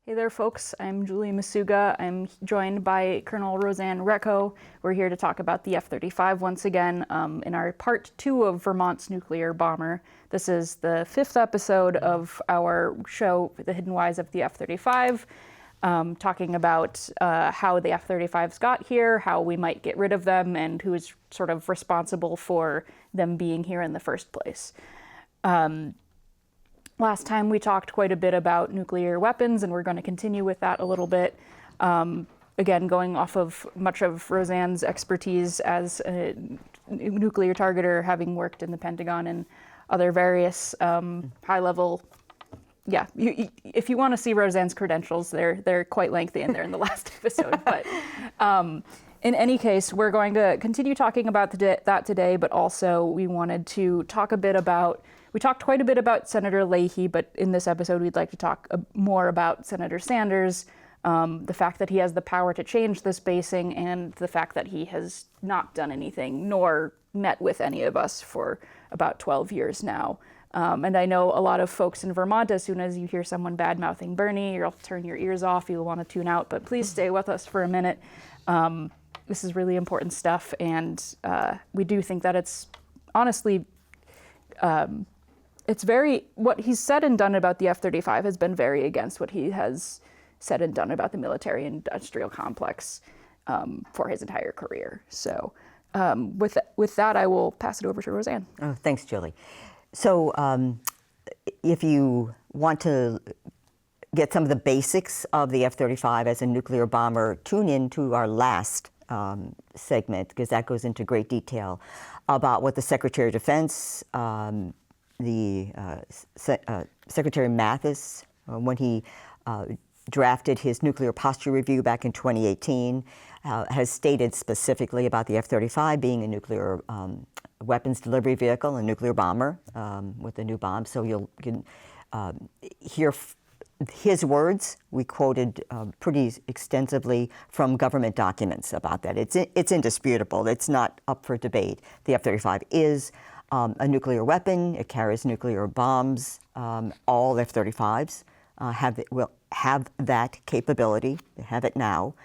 Hey there, folks. I'm Julie Macuga. I'm joined by Colonel Rosanne Greco. We're here to talk about the F-35 once again in our part 2 of Vermont's nuclear bomber. This is the 5th episode of our show, The Hidden Whys of the F-35, talking about how the F-35s got here, how we might get rid of them, and who is sort of responsible for them being here in the first place. Last time we talked quite a bit about nuclear weapons, and we're going to continue with that a little bit. Again, going off of much of Rosanne's expertise as a nuclear targeter, having worked in the Pentagon and other various high-level. Yeah, if you want to see Rosanne's credentials, they're quite lengthy in there in the last episode. But in any case, we're going to continue talking about that today, but also we wanted to talk a bit about. We talked quite a bit about Senator Leahy, but in this episode, we'd like to talk more about Senator Sanders, the fact that he has the power to change this basing, and the fact that he has not done anything, nor met with any of us for about 12 years now. And I know a lot of folks in Vermont, as soon as you hear someone bad-mouthing Bernie, you'll turn your ears off, you'll want to tune out, but please stay with us for a minute. This is really important stuff, and we do think that it's honestly... it's very, what he's said and done about the F-35 has been very against what he has said and done about the military-industrial complex for his entire career. So with that, I will pass it over to Rosanne. Oh, thanks, Julie. So if you want to get some of the basics of the F-35 as a nuclear bomber, tune in to our last segment, because that goes into great detail about what the Secretary of Defense, Secretary Mathis, when he drafted his nuclear posture review back in 2018, has stated specifically about the F-35 being a nuclear weapons delivery vehicle, a nuclear bomber with a new bomb. So you can hear his words. We quoted pretty extensively from government documents about that. It's indisputable. It's not up for debate. The F-35 is a nuclear weapon. It carries nuclear bombs. All F-35s will have that capability. They have it now,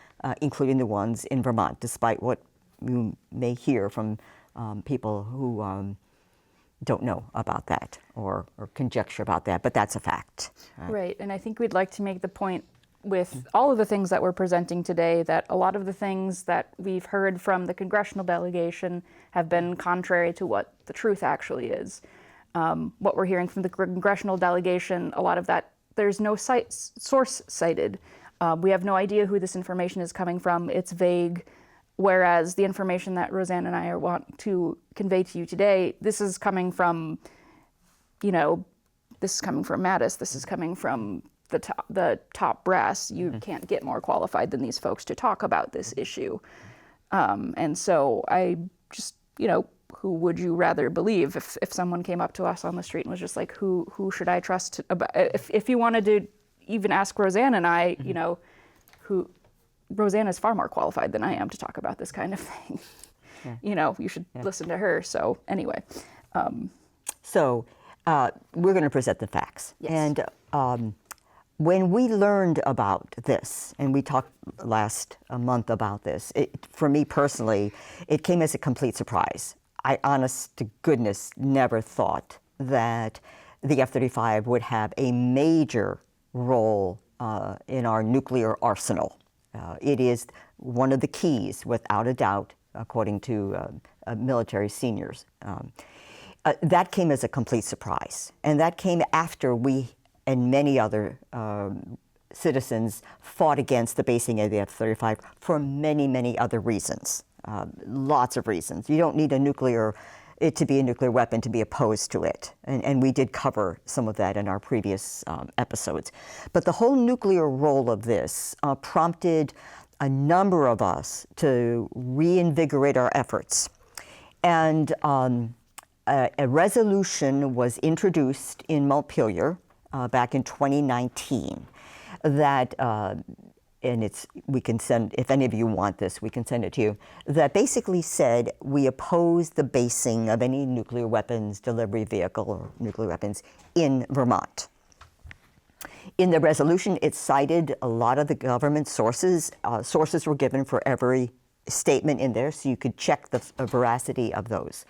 including the ones in Vermont, despite what you may hear from people who don't know about that or conjecture about that, but that's a fact. Right, and I think we'd like to make the point with all of the things that we're presenting today, that a lot of the things that we've heard from the congressional delegation have been contrary to what the truth actually is. What we're hearing from the congressional delegation, a lot of that, there's no source cited. We have no idea who this information is coming from. It's vague, whereas the information that Rosanne and I want to convey to you today, this is coming from, this is coming from Mattis, this is coming from the top brass. You can't get more qualified than these folks to talk about this issue. And so I just, who would you rather believe if someone came up to us on the street and was just like, who should I trust about, if you wanted to even ask Rosanne and I, Rosanne is far more qualified than I am to talk about this kind of thing. Yeah. You should listen to her. So anyway. So we're going to present the facts. Yes. And when we learned about this, and we talked last month about this, for me personally, it came as a complete surprise. I, honest to goodness, never thought that the F-35 would have a major role in our nuclear arsenal. It is one of the keys, without a doubt, according to military seniors. That came as a complete surprise, and that came after we and many other citizens fought against the basing of the F-35 for many, many other reasons. Lots of reasons. You don't need it to be a nuclear weapon to be opposed to it. And we did cover some of that in our previous episodes. But the whole nuclear role of this prompted a number of us to reinvigorate our efforts. And a resolution was introduced in Montpelier back in 2019 that, and we can send, if any of you want this, we can send it to you, that basically said we oppose the basing of any nuclear weapons delivery vehicle or nuclear weapons in Vermont. In the resolution, it cited a lot of the government sources. Sources were given for every statement in there, so you could check the veracity of those.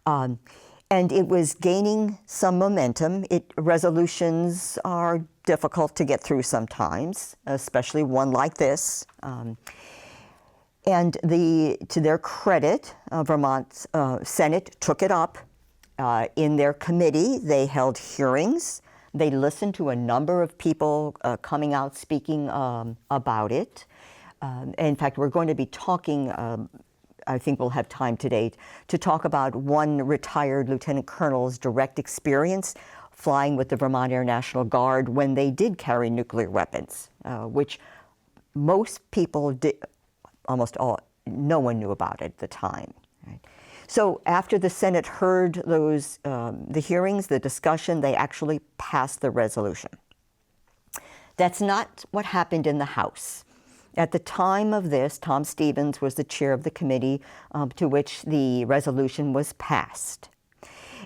And it was gaining some momentum. Resolutions are difficult to get through sometimes, especially one like this. And to their credit, Vermont's Senate took it up. In their committee, they held hearings. They listened to a number of people coming out speaking about it. In fact, we're going to be talking, I think we'll have time today, to talk about one retired lieutenant colonel's direct experience flying with the Vermont Air National Guard when they did carry nuclear weapons, which most people did, almost all, no one knew about at the time. Right? So after the Senate heard those, the hearings, the discussion, they actually passed the resolution. That's not what happened in the House. At the time of this, Tom Stevens was the chair of the committee to which the resolution was passed.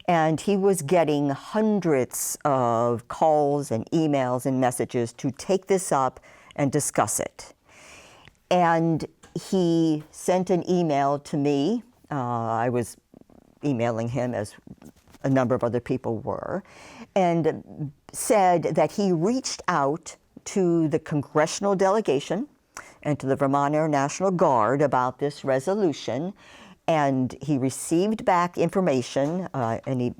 And he was getting hundreds of calls and emails and messages to take this up and discuss it. And he sent an email to me. I was emailing him, as a number of other people were, and said that he reached out to the congressional delegation and to the Vermont Air National Guard about this resolution, and he received back information, and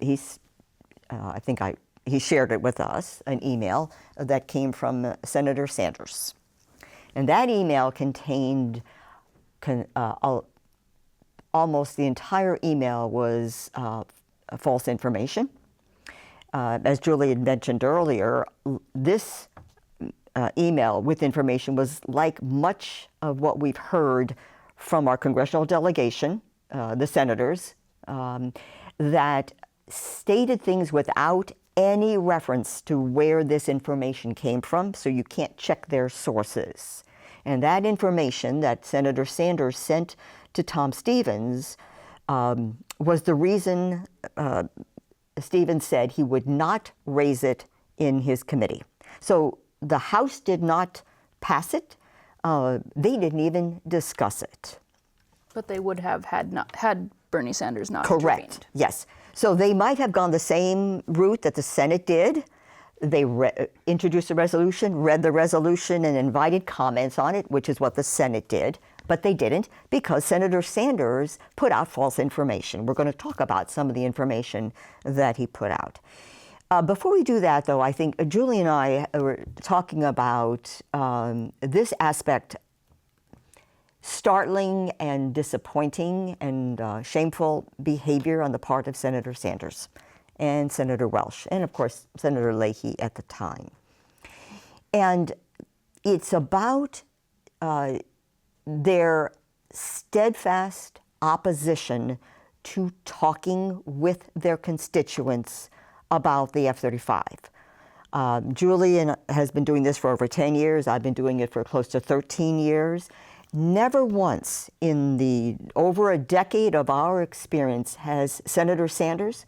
he shared it with us, an email that came from Senator Sanders. And that email contained almost the entire email was false information. As Julie had mentioned earlier, this email with information was like much of what we've heard from our congressional delegation, the senators, that stated things without any reference to where this information came from, so you can't check their sources. And that information that Senator Sanders sent to Tom Stevens was the reason Stevens said he would not raise it in his committee. So the House did not pass it. They didn't even discuss it. But they would have had Bernie Sanders not Correct. Intervened. Yes. So they might have gone the same route that the Senate did. They introduced a resolution, read the resolution, and invited comments on it, which is what the Senate did. But they didn't, because Senator Sanders put out false information. We're going to talk about some of the information that he put out. Before we do that, though, I think Julie and I were talking about this aspect, startling and disappointing and shameful behavior on the part of Senator Sanders and Senator Welch, and of course, Senator Leahy at the time. And it's about their steadfast opposition to talking with their constituents about the F-35. Julie has been doing this for over 10 years. I've been doing it for close to 13 years. Never once in the over a decade of our experience has Senator Sanders,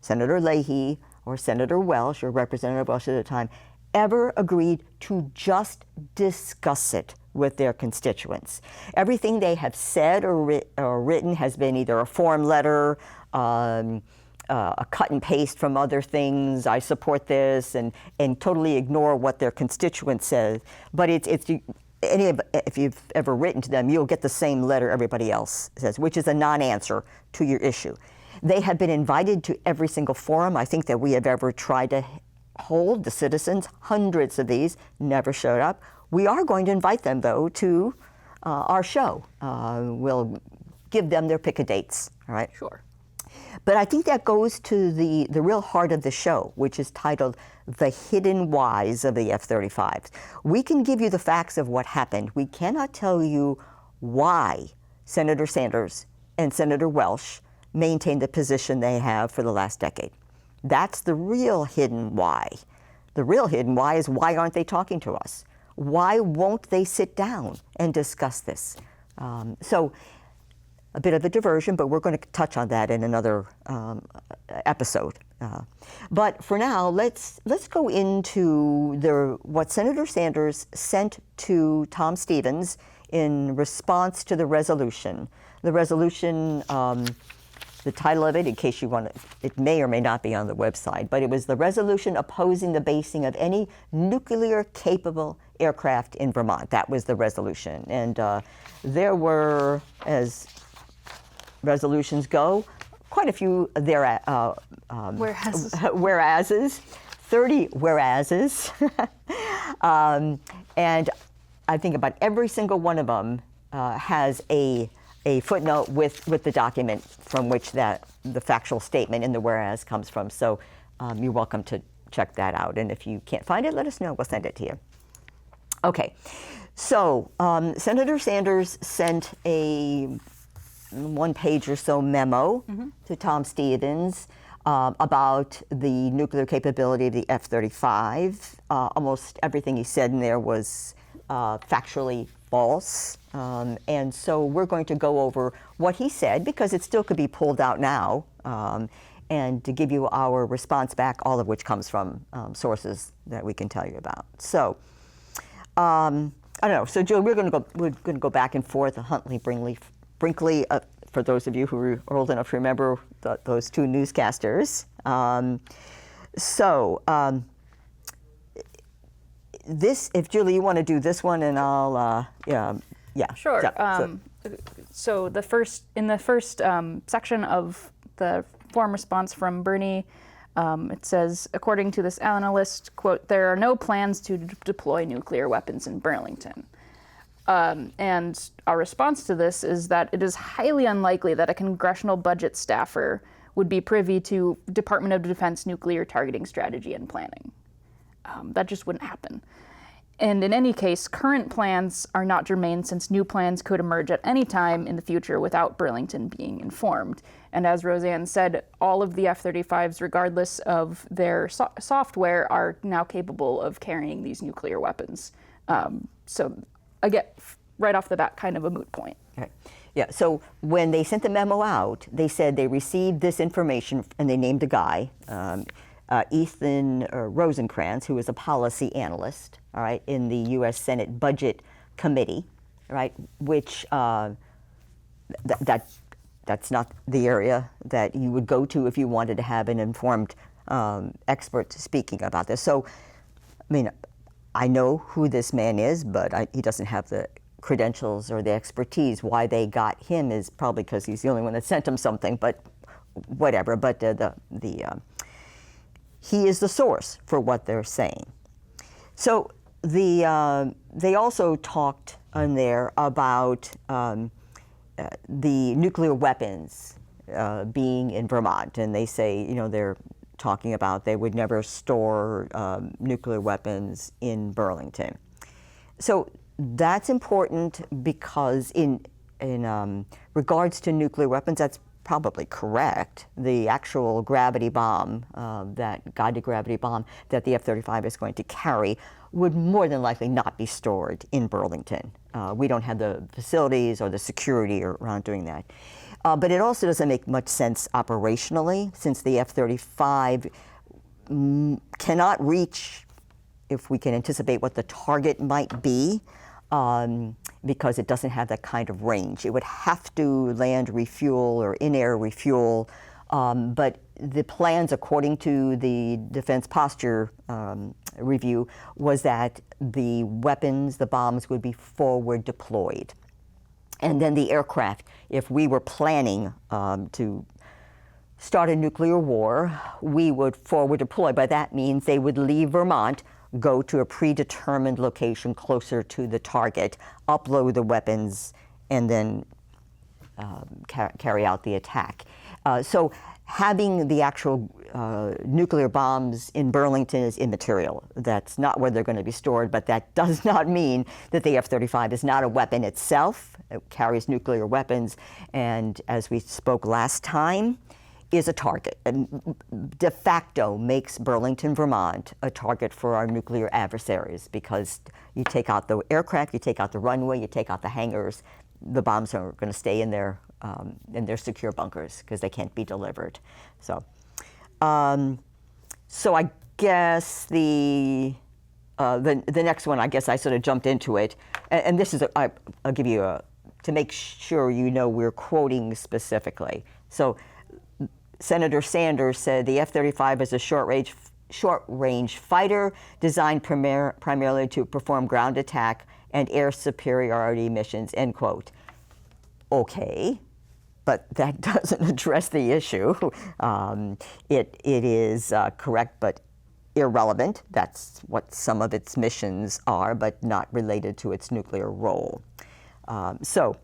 Senator Leahy, or Senator Welch, or Representative Welch at the time, ever agreed to just discuss it with their constituents. Everything they have said or written has been either a form letter, a cut and paste from other things, I support this, and totally ignore what their constituents said. But if you've ever written to them, you'll get the same letter everybody else says, which is a non-answer to your issue. They have been invited to every single forum I think that we have ever tried to hold. The citizens, hundreds of these, never showed up. We are going to invite them, though, to our show. We'll give them their pick of dates, all right? Sure. But I think that goes to the real heart of the show, which is titled The Hidden Whys of the F-35s. We can give you the facts of what happened. We cannot tell you why Senator Sanders and Senator Welch maintain the position they have for the last decade. That's the real hidden why. The real hidden why is, why aren't they talking to us? Why won't they sit down and discuss this? So a bit of a diversion, but we're going to touch on that in another episode. But for now, let's go into what Senator Sanders sent to Tom Stevens in response to the resolution. The resolution, the title of it, in case you want to, it may or may not be on the website, but it was the resolution opposing the basing of any nuclear-capable aircraft in Vermont. That was the resolution. And there were, as resolutions go, quite a few whereases, 30 whereases. And I think about every single one of them has a footnote with the document from which the factual statement in the whereas comes from. So you're welcome to check that out. And if you can't find it, let us know. We'll send it to you. Okay. So Senator Sanders sent a one-page or so memo to Tom Stevens about the nuclear capability of the F-35. Almost everything he said in there was factually false. And so we're going to go over what he said, because it still could be pulled out now, and to give you our response back, all of which comes from sources that we can tell you about. So I don't know. So Jill, we're going to go back and forth. Huntley, Brinkley. For those of you who are old enough to remember those two newscasters. This, if Julie, you want to do this one, and I'll, yeah. Sure. So in the first section of the form response from Bernie, it says, according to this analyst, quote, there are no plans to deploy nuclear weapons in Burlington. And our response to this is that it is highly unlikely that a congressional budget staffer would be privy to Department of Defense nuclear targeting strategy and planning. That just wouldn't happen. And in any case, current plans are not germane, since new plans could emerge at any time in the future without Burlington being informed. And as Rosanne said, all of the F-35s, regardless of their software, are now capable of carrying these nuclear weapons. So again, right off the bat, kind of a moot point. Okay. Yeah, so when they sent the memo out, they said they received this information, and they named a guy, Ethan Rosencrantz, who is a policy analyst, all right, in the U.S. Senate Budget Committee, right, which that's not the area that you would go to if you wanted to have an informed expert speaking about this. So, I mean, I know who this man is, but he doesn't have the credentials or the expertise. Why they got him is probably because he's the only one that sent him something, but whatever. But he is the source for what they're saying. So they also talked in there about the nuclear weapons being in Vermont, and they say, you know, they're talking about they would never store nuclear weapons in Burlington. So that's important because in regards to nuclear weapons, that's probably correct. The actual gravity bomb, that guided gravity bomb that the F-35 is going to carry, would more than likely not be stored in Burlington. We don't have the facilities or the security around doing that. But it also doesn't make much sense operationally, since the F-35 cannot reach, if we can anticipate what the target might be, because it doesn't have that kind of range. It would have to land refuel or in-air refuel, but the plans, according to the Defense Posture Review, was that the weapons, the bombs, would be forward deployed. And then the aircraft, if we were planning to start a nuclear war, we would forward deploy. But that means they would leave Vermont, go to a predetermined location closer to the target, upload the weapons, and then carry out the attack. So having the actual nuclear bombs in Burlington is immaterial. That's not where they're going to be stored, but that does not mean that the F-35 is not a weapon itself. It carries nuclear weapons, and as we spoke last time, is a target, and de facto makes Burlington, Vermont, a target for our nuclear adversaries, because you take out the aircraft, you take out the runway, you take out the hangars, the bombs are going to stay in there and they're secure bunkers because they can't be delivered. So, so I guess the next one, I guess I sort of jumped into it, and this is I'll give you to make sure you know we're quoting specifically. So Senator Sanders said the F-35 is a short-range fighter designed primarily to perform ground attack and air superiority missions, end quote. Okay, but that doesn't address the issue. It is correct, but irrelevant. That's what some of its missions are, but not related to its nuclear role. So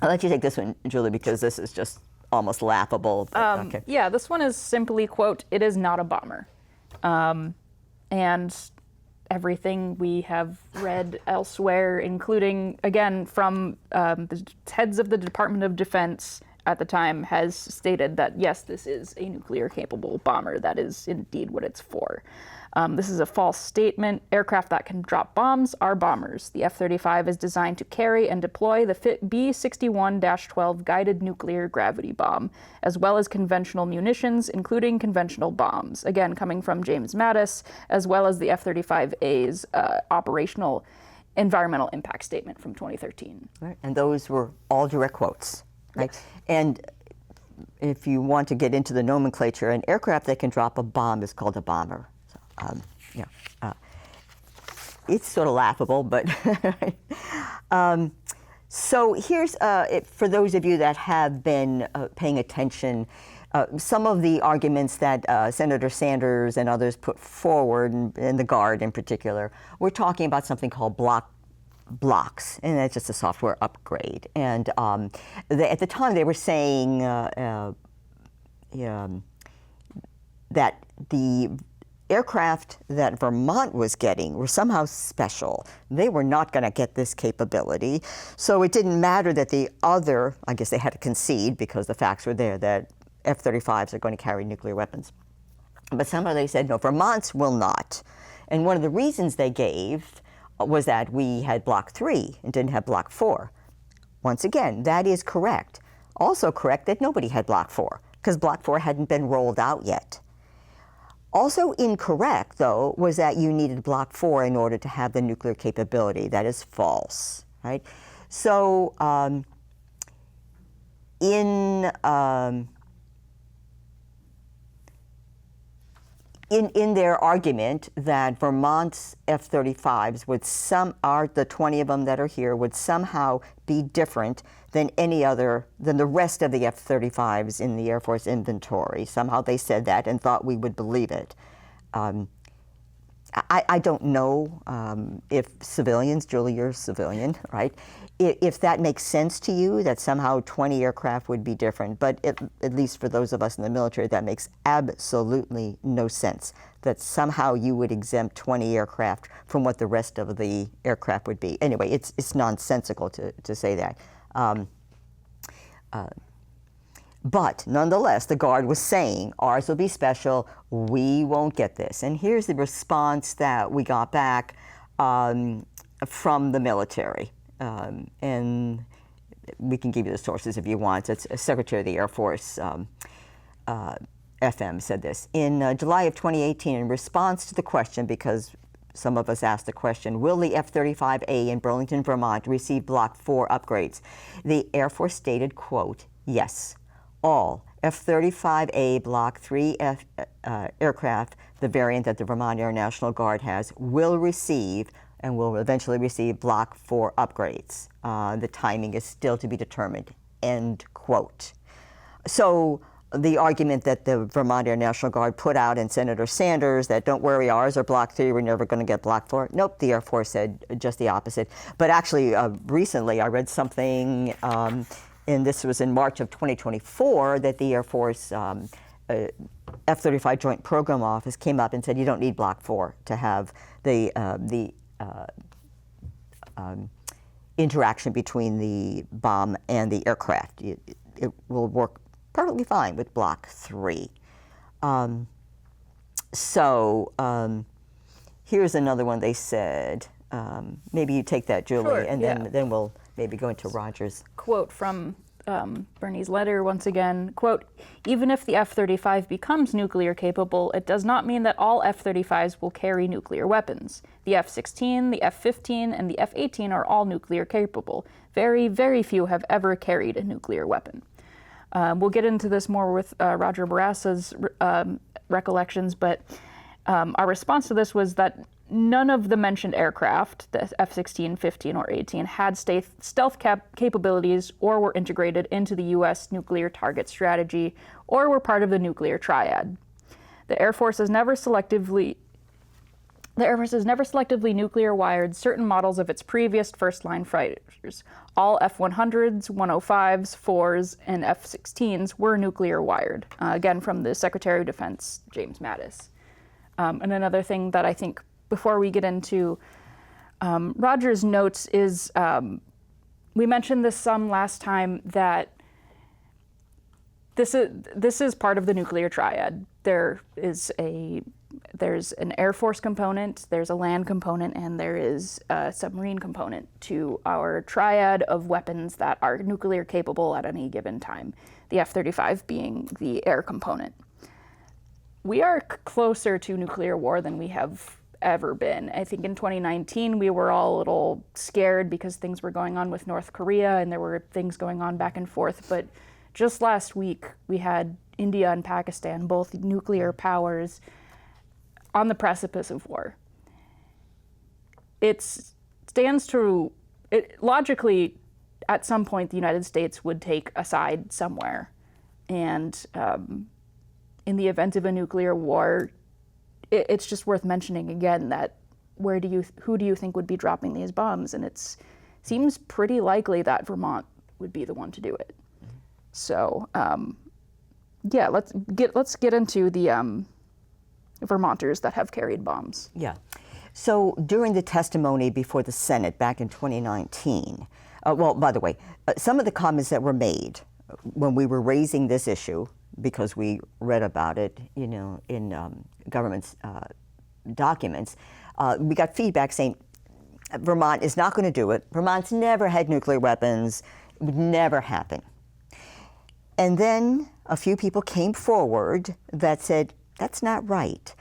I'll let you take this one, Julie, because this is just almost laughable. But, okay. Yeah, this one is simply, quote, "It is not a bomber." And everything we have read elsewhere, including, again, from the heads of the Department of Defense at the time, has stated that, yes, this is a nuclear-capable bomber. That is indeed what it's for. This is a false statement. Aircraft that can drop bombs are bombers. The F-35 is designed to carry and deploy the B-61-12 guided nuclear gravity bomb, as well as conventional munitions, including conventional bombs. Again, coming from James Mattis, as well as the F-35A's operational environmental impact statement from 2013. Right. And those were all direct quotes, right? Yes. And if you want to get into the nomenclature, an aircraft that can drop a bomb is called a bomber. It's sort of laughable, but so here's, for those of you that have been paying attention, some of the arguments that Senator Sanders and others put forward, and the Guard in particular, we're talking about something called blocks, and that's just a software upgrade. And at the time they were saying that the aircraft that Vermont was getting were somehow special. They were not going to get this capability. So it didn't matter that the other, I guess they had to concede because the facts were there, that F-35s are going to carry nuclear weapons. But somehow they said, no, Vermont's will not. And one of the reasons they gave was that we had Block 3 and didn't have Block 4. Once again, that is correct. Also correct that nobody had Block 4 because Block 4 hadn't been rolled out yet. Also incorrect, though, was that you needed Block 4 in order to have the nuclear capability. That is false, right? So in their argument that Vermont's F-35s would the 20 of them that are here, would somehow be different than than the rest of the F-35s in the Air Force inventory. Somehow they said that and thought we would believe it. I don't know if civilians, Julie, you're a civilian, right? If that makes sense to you, that somehow 20 aircraft would be different, but at least for those of us in the military, that makes absolutely no sense, that somehow you would exempt 20 aircraft from what the rest of the aircraft would be. Anyway, it's nonsensical to say that. But nonetheless, the Guard was saying, ours will be special, we won't get this. And here's the response that we got back from the military. And we can give you the sources if you want. It's Secretary of the Air Force, FM, said this. In July of 2018, in response to the question, because some of us asked the question, will the F-35A in Burlington, Vermont receive Block 4 upgrades? The Air Force stated, quote, yes, all F-35A Block 3 aircraft, the variant that the Vermont Air National Guard has, will receive and will eventually receive Block 4 upgrades. The timing is still to be determined, end quote. So the argument that the Vermont Air National Guard put out and Senator Sanders that don't worry, ours are Block 3, we're never going to get Block 4. Nope, the Air Force said just the opposite. But actually, recently I read something, and this was in March of 2024, that the Air Force F-35 Joint Program Office came up and said you don't need Block 4 to have the interaction between the bomb and the aircraft. It will work perfectly fine with Block 3. Here's another one they said. Maybe you take that, Julie, Sure, and yeah. then we'll maybe go into Roger's. Quote from Bernie's letter once again, quote, "Even if the F-35 becomes nuclear capable, it does not mean that all F-35s will carry nuclear weapons. The F-16, the F-15, and the F-18 are all nuclear capable. Very, very few have ever carried a nuclear weapon." We'll get into this more with Roger Barassa's recollections, but our response to this was that none of the mentioned aircraft, the F-16, 15, or 18, had stealth capabilities or were integrated into the U.S. nuclear target strategy or were part of the nuclear triad. The Air Force has never selectively nuclear wired certain models of its previous first-line fighters. All F-100s, 105s, 4s, and F-16s were nuclear wired, again from the Secretary of Defense, James Mattis. And another thing that I think before we get into Roger's notes is, we mentioned this some last time, that this is part of the nuclear triad. There's an Air Force component, there's a land component, and there is a submarine component to our triad of weapons that are nuclear capable at any given time, the F-35 being the air component. We are closer to nuclear war than we have ever been. I think in 2019 we were all a little scared because things were going on with North Korea and there were things going on back and forth, but just last week we had India and Pakistan, both nuclear powers, on the precipice of war. Logically, at some point the United States would take a side somewhere, and in the event of a nuclear war, it's just worth mentioning again that who do you think would be dropping these bombs? And it seems pretty likely that Vermont would be the one to do it. So yeah, let's get into the Vermonters that have carried bombs. Yeah. So during the testimony before the Senate back in 2019, well, by the way, some of the comments that were made when we were raising this issue, because we read about it, in government's documents, we got feedback saying Vermont is not going to do it. Vermont's never had nuclear weapons. It would never happen. And then a few people came forward that said, that's not right.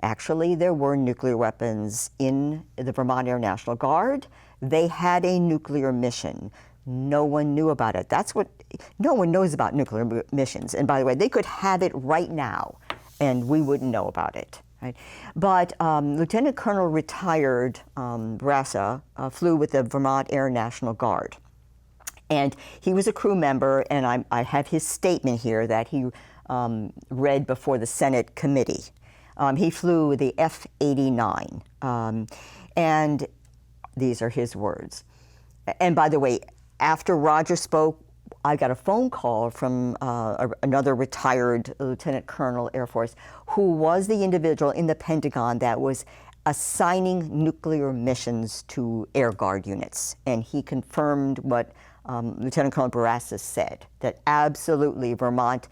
Actually, there were nuclear weapons in the Vermont Air National Guard. They had a nuclear mission. No one knew about it. No one knows about nuclear missions. And by the way, they could have it right now, and we wouldn't know about it. Right? But Lieutenant Colonel retired Barassa flew with the Vermont Air National Guard. And he was a crew member, and I have his statement here that he read before the Senate committee. He flew the F-89, and these are his words. And by the way, after Roger spoke, I got a phone call from another retired Lieutenant Colonel Air Force who was the individual in the Pentagon that was assigning nuclear missions to Air Guard units. And he confirmed what Lieutenant Colonel Barassa said, that absolutely Vermont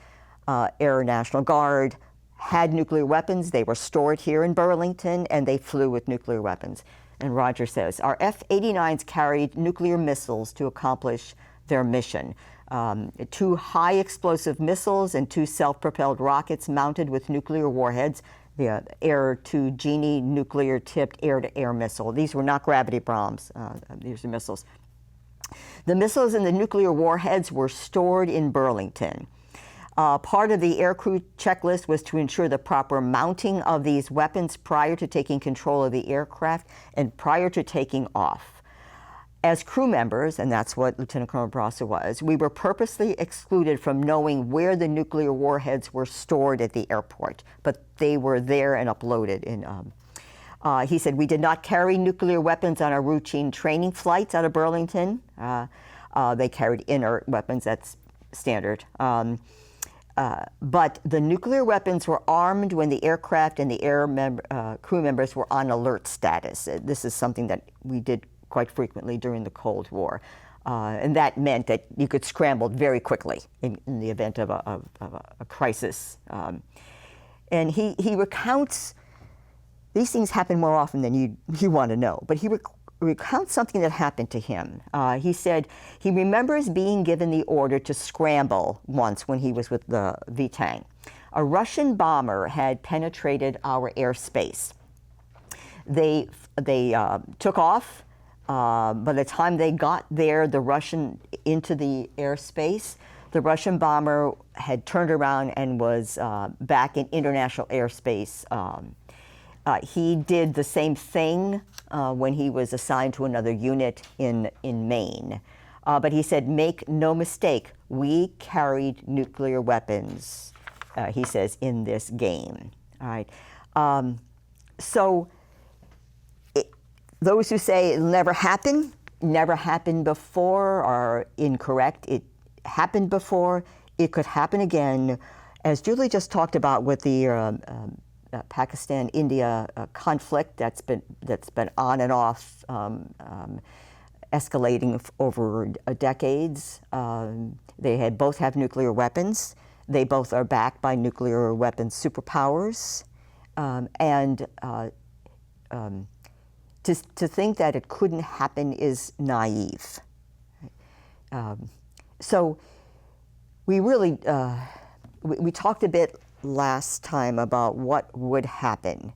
Air National Guard had nuclear weapons. They were stored here in Burlington, and they flew with nuclear weapons. And Roger says, our F-89s carried nuclear missiles to accomplish their mission. 2 high explosive missiles and 2 self-propelled rockets mounted with nuclear warheads, the Air-2 Genie nuclear-tipped air-to-air missile. These were not gravity bombs. These are missiles. The missiles and the nuclear warheads were stored in Burlington. Part of the aircrew checklist was to ensure the proper mounting of these weapons prior to taking control of the aircraft and prior to taking off. As crew members, and that's what Lieutenant Colonel Barassa was, we were purposely excluded from knowing where the nuclear warheads were stored at the airport, but they were there and uploaded in. He said, we did not carry nuclear weapons on our routine training flights out of Burlington. They carried inert weapons, that's standard. But the nuclear weapons were armed when the aircraft and the crew members were on alert status. This is something that we did quite frequently during the Cold War. And that meant that you could scramble very quickly in the event of a crisis. And he recounts, these things happen more often than you want to know, but he recount something that happened to him. He said he remembers being given the order to scramble once when he was with the V-Tang. A Russian bomber had penetrated our airspace. They took off. By the time they got there, into the airspace, the Russian bomber had turned around and was back in international airspace. He did the same thing when he was assigned to another unit in Maine. But he said, make no mistake, we carried nuclear weapons, he says, in this game. All right. So those who say it'll never happened before, are incorrect. It happened before. It could happen again. As Julie just talked about with the Pakistan-India conflict that's been on and off, escalating over decades. They both have nuclear weapons. They both are backed by nuclear weapons superpowers, to think that it couldn't happen is naive. So we really we talked a bit last time about what would happen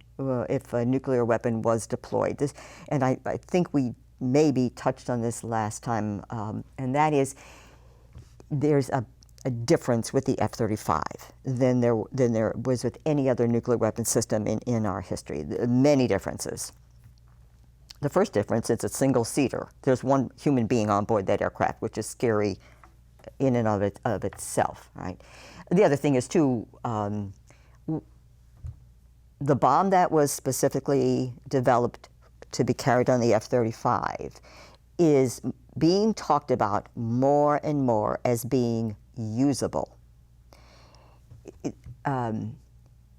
if a nuclear weapon was deployed. And I think we maybe touched on this last time, and that is there's a difference with the F-35 than there was with any other nuclear weapon system in our history. Many differences. The first difference is it's a single-seater. There's one human being on board that aircraft, which is scary in and of itself, right? The other thing is, too, the bomb that was specifically developed to be carried on the F-35 is being talked about more and more as being usable. I mean,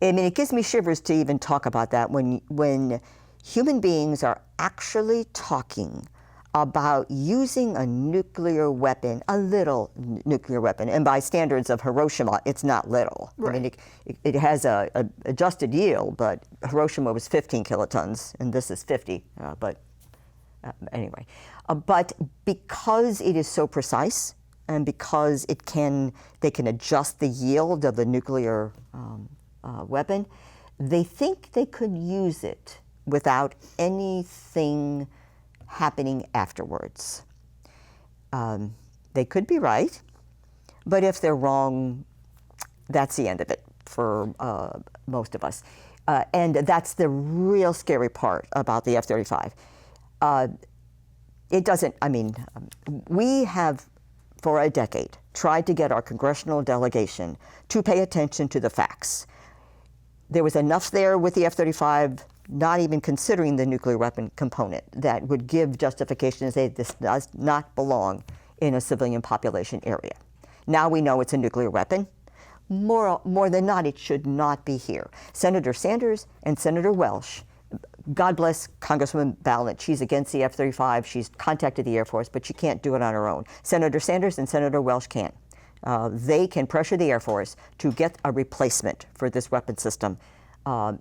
it gives me shivers to even talk about that when human beings are actually talking about using a nuclear weapon, a little nuclear weapon, and by standards of Hiroshima, it's not little. Right. I mean, it has a adjusted yield, but Hiroshima was 15 kilotons, and this is 50. Anyway, but because it is so precise, and because they can adjust the yield of the nuclear weapon, they think they could use it without anything happening afterwards. They could be right, but if they're wrong, that's the end of it for most of us. And that's the real scary part about the F-35. It doesn't, I mean, we have for a decade tried to get our congressional delegation to pay attention to the facts. There was enough there with the F-35, not even considering the nuclear weapon component, that would give justification to say this does not belong in a civilian population area. Now we know it's a nuclear weapon. More than not, it should not be here. Senator Sanders and Senator Welch, God bless Congresswoman Ballant. She's against the F-35. She's contacted the Air Force, but she can't do it on her own. Senator Sanders and Senator Welch can. They can pressure the Air Force to get a replacement for this weapon system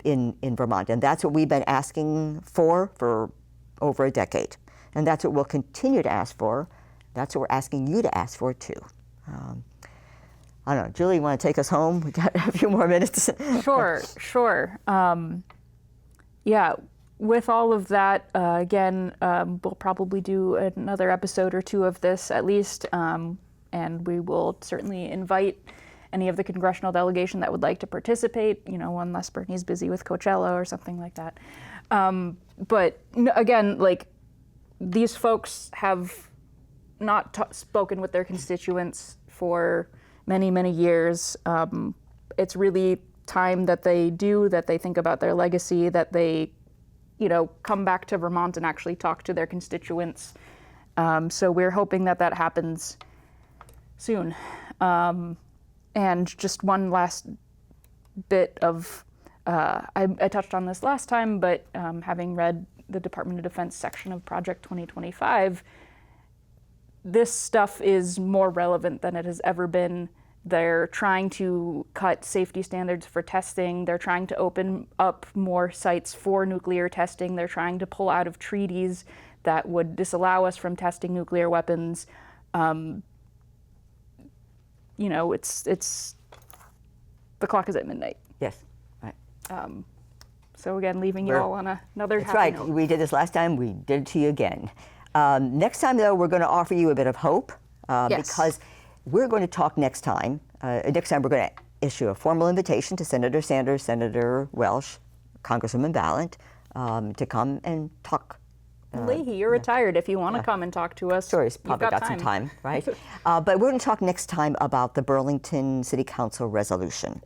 in Vermont. And that's what we've been asking for over a decade. And that's what we'll continue to ask for. That's what we're asking you to ask for, too. I don't know. Julie, you want to take us home? We got a few more minutes. Sure. Yeah, with all of that, again, we'll probably do another episode or two of this at least, and we will certainly invite any of the congressional delegation that would like to participate, unless Bernie's busy with Coachella or something like that. But again, like, these folks have not spoken with their constituents for many, many years. It's really time that they do, that they think about their legacy, that they, come back to Vermont and actually talk to their constituents. So we're hoping that happens soon. And just one last bit of, I touched on this last time, but having read the Department of Defense section of Project 2025, this stuff is more relevant than it has ever been. They're trying to cut safety standards for testing. They're trying to open up more sites for nuclear testing. They're trying to pull out of treaties that would disallow us from testing nuclear weapons. You know, it's the clock is at midnight. Yes. Right. So again, leaving you all on another That's happy right. note. We did this last time. We did it to you again. Next time, though, we're going to offer you a bit of hope Yes. because we're going to talk next time. Next time, we're going to issue a formal invitation to Senator Sanders, Senator Welsh, Congresswoman Ballant to come and talk. Leahy, you're retired. If you want to come and talk to us, Sure, he's you've probably got some time, right? But we're going to talk next time about the Burlington City Council resolution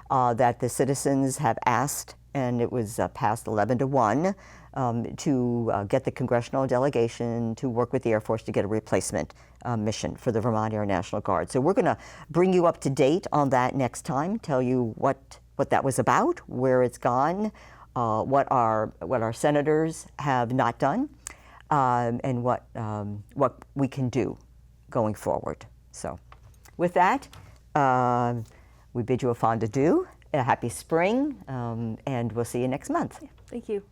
that the citizens have asked, and it was passed 11-1 to get the congressional delegation to work with the Air Force to get a replacement mission for the Vermont Air National Guard. So we're going to bring you up to date on that next time, tell you what that was about, where it's gone, what our senators have not done, and what we can do going forward. So, with that, we bid you a fond adieu, a happy spring, and we'll see you next month. Thank you.